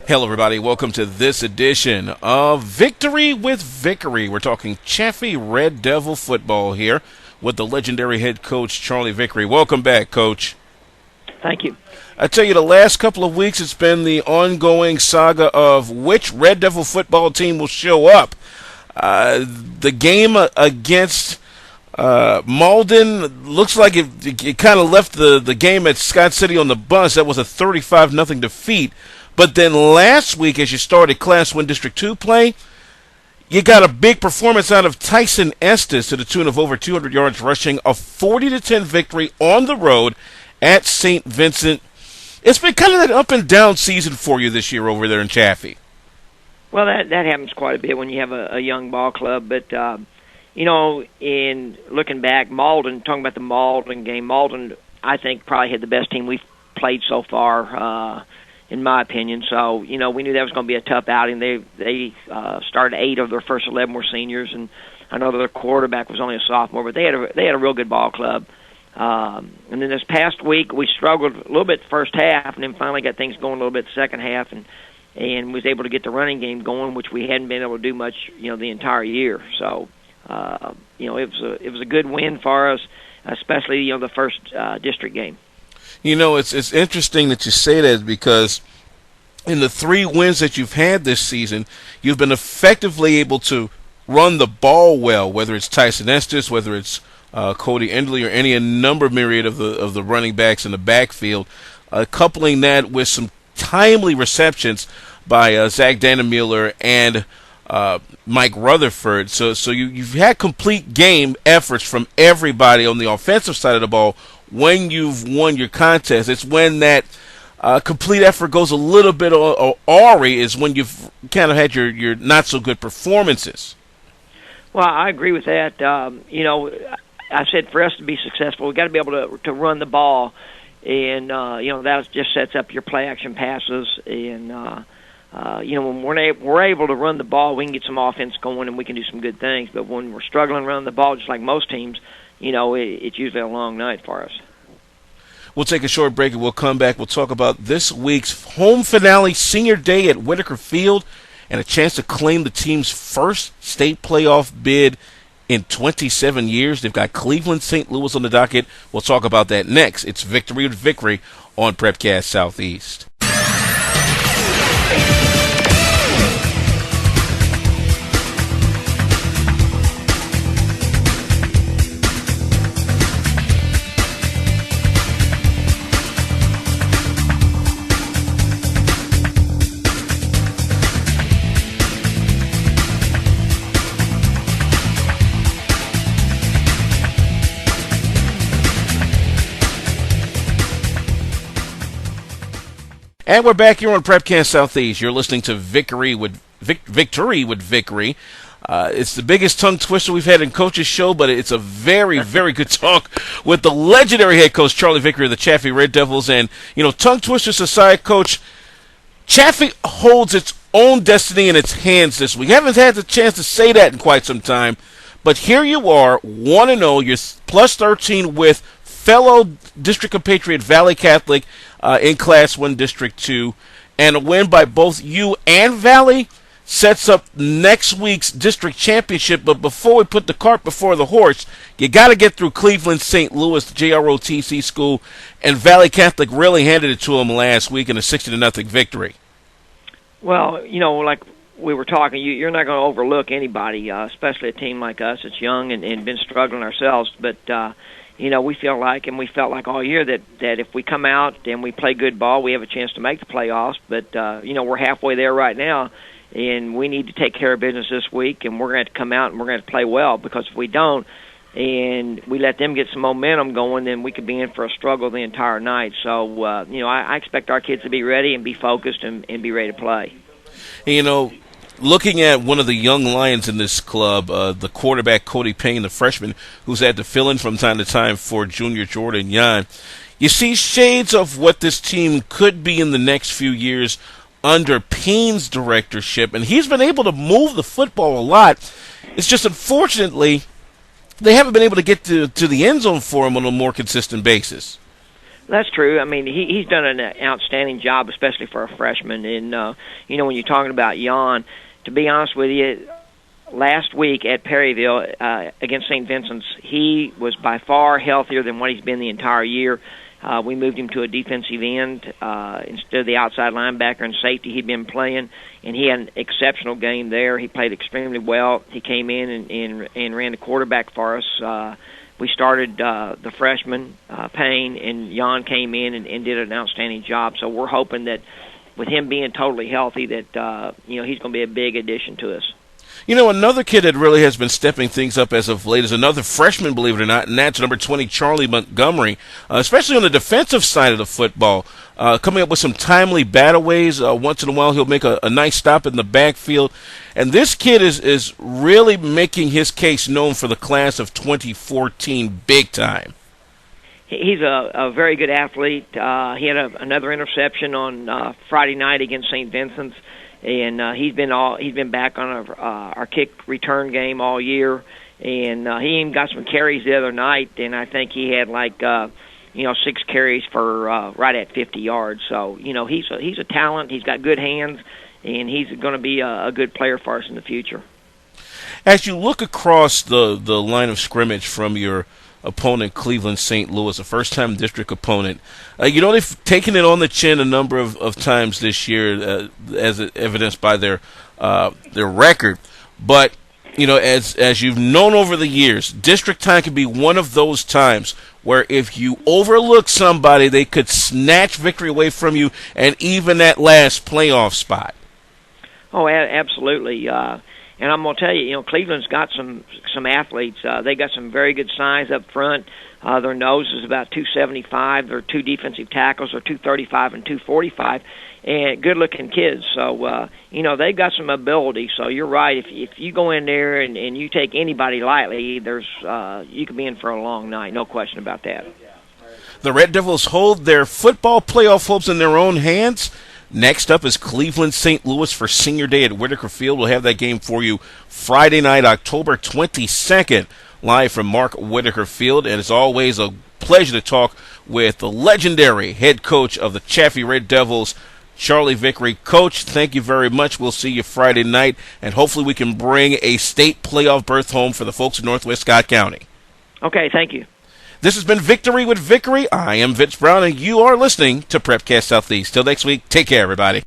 Hello, everybody. Welcome to this edition of Victory with Vickery. We're talking Chaffee Red Devil football here with the legendary head coach, Charlie Vickery. Welcome back, Coach. Thank you. I tell you, the last couple of weeks, it's been the ongoing saga of which Red Devil football team will show up. The game against Malden looks like it kind of left the game at Scott City on the bus. That was a 35-0 defeat. But then last week, as you started Class 1 District 2 play, you got a big performance out of Tyson Estes to the tune of over 200 yards rushing, a 40-10 victory on the road at St. Vincent. It's been kind of that up-and-down season for you this year over there in Chaffee. Well, that happens quite a bit when you have a young ball club. But, in looking back, talking about the Malden game, Malden, I think, probably had the best team we've played so far, in my opinion. So, we knew that was going to be a tough outing. They started 8 of their first 11 were seniors, and I know their quarterback was only a sophomore, but they had a real good ball club. And then this past week, we struggled a little bit the first half, and then finally got things going a little bit the second half, and was able to get the running game going, which we hadn't been able to do much, the entire year. So, it was a good win for us, especially the first district game. It's interesting that you say that because in the 3 wins that you've had this season, you've been effectively able to run the ball well, whether it's Tyson Estes, whether it's Cody Endley, or any number myriad of the running backs in the backfield, coupling that with some timely receptions by Zach Dannemuller and Mike Rutherford. So you've had complete game efforts from everybody on the offensive side of the ball. When you've won your contest, it's when that complete effort goes a little bit awry is when you've kind of had your not so good performances. Well, I agree with that. I said for us to be successful, we've got to be able to run the ball, and that just sets up your play action passes. And when we're able to run the ball, we can get some offense going and we can do some good things. But when we're struggling running the ball, just like most teams, it's usually a long night for us. We'll take a short break and we'll come back. We'll talk about this week's home finale, Senior Day at Whitaker Field, and a chance to claim the team's first state playoff bid in 27 years. They've got Cleveland St. Louis on the docket. We'll talk about that next. It's Victory with Vickery on Prepcast Southeast. And we're back here on Prepcast Southeast. You're listening to Victory with Vickery. It's the biggest tongue twister we've had in Coach's Show, but it's a very, very good talk with the legendary head coach, Charlie Vickery of the Chaffee Red Devils. And, tongue twisters aside, Coach, Chaffee holds its own destiny in its hands this week. Haven't had the chance to say that in quite some time, but here you are, 1-0. You're plus 13 with fellow district compatriot Valley Catholic in Class 1 District 2, and a win by both you and Valley sets up next week's district championship. But before we put the cart before the horse, you got to get through Cleveland St. Louis, the JROTC school, and Valley Catholic really handed it to them last week in a 60-0 victory. Well, like we were talking, you're not going to overlook anybody, especially a team like us that's young and been struggling ourselves, but we felt like all year that if we come out and we play good ball, we have a chance to make the playoffs. But, we're halfway there right now, and we need to take care of business this week, and we're going to have to come out and we're going to play well, because if we don't and we let them get some momentum going, then we could be in for a struggle the entire night. So, I expect our kids to be ready and be focused and be ready to play. Looking at one of the young lions in this club, the quarterback Cody Payne, the freshman, who's had to fill in from time to time for junior Jordan Yan, you see shades of what this team could be in the next few years under Payne's directorship, and he's been able to move the football a lot. It's just, unfortunately, they haven't been able to get to the end zone for him on a more consistent basis. That's true. I mean, he's done an outstanding job, especially for a freshman. And when you're talking about Jan, to be honest with you, last week at Perryville against St. Vincent's, he was by far healthier than what he's been the entire year. We moved him to a defensive end instead of the outside linebacker and safety he'd been playing, and he had an exceptional game there. He played extremely well. He came in and ran the quarterback for us. We started the freshman, Payne, and Jan came in and did an outstanding job. So we're hoping that with him being totally healthy that he's going to be a big addition to us. Another kid that really has been stepping things up as of late is another freshman, believe it or not, and that's number 20, Charlie Montgomery, especially on the defensive side of the football, coming up with some timely battaways. Once in a while, he'll make a nice stop in the backfield. And this kid is really making his case known for the class of 2014 big time. He's a very good athlete. He had another interception on Friday night against St. Vincent's. And he's been back on our kick return game all year, and he even got some carries the other night, and I think he had 6 carries for right at 50 yards. So he's a talent. He's got good hands, and he's going to be a good player for us in the future. As you look across the line of scrimmage from your opponent, Cleveland St. Louis, a first-time district opponent. They've taken it on the chin a number of times this year, as evidenced by their record. But as you've known over the years, district time can be one of those times where if you overlook somebody, they could snatch victory away from you, and even that last playoff spot. Oh, absolutely. And I'm going to tell you, Cleveland's got some athletes. They got some very good size up front. Their nose is about 275. Their 2 defensive tackles are 235 and 245, and good-looking kids. So, they've got some ability. So you're right. If you go in there and you take anybody lightly, you could be in for a long night. No question about that. The Red Devils hold their football playoff hopes in their own hands. Next up is Cleveland St. Louis for Senior Day at Whitaker Field. We'll have that game for you Friday night, October 22nd, live from Mark Whitaker Field. And it's always a pleasure to talk with the legendary head coach of the Chaffee Red Devils, Charlie Vickery. Coach, thank you very much. We'll see you Friday night, and hopefully we can bring a state playoff berth home for the folks in Northwest Scott County. Okay, thank you. This has been Victory with Vickery. I am Vince Brown, and you are listening to Prepcast Southeast. Till next week, take care, everybody.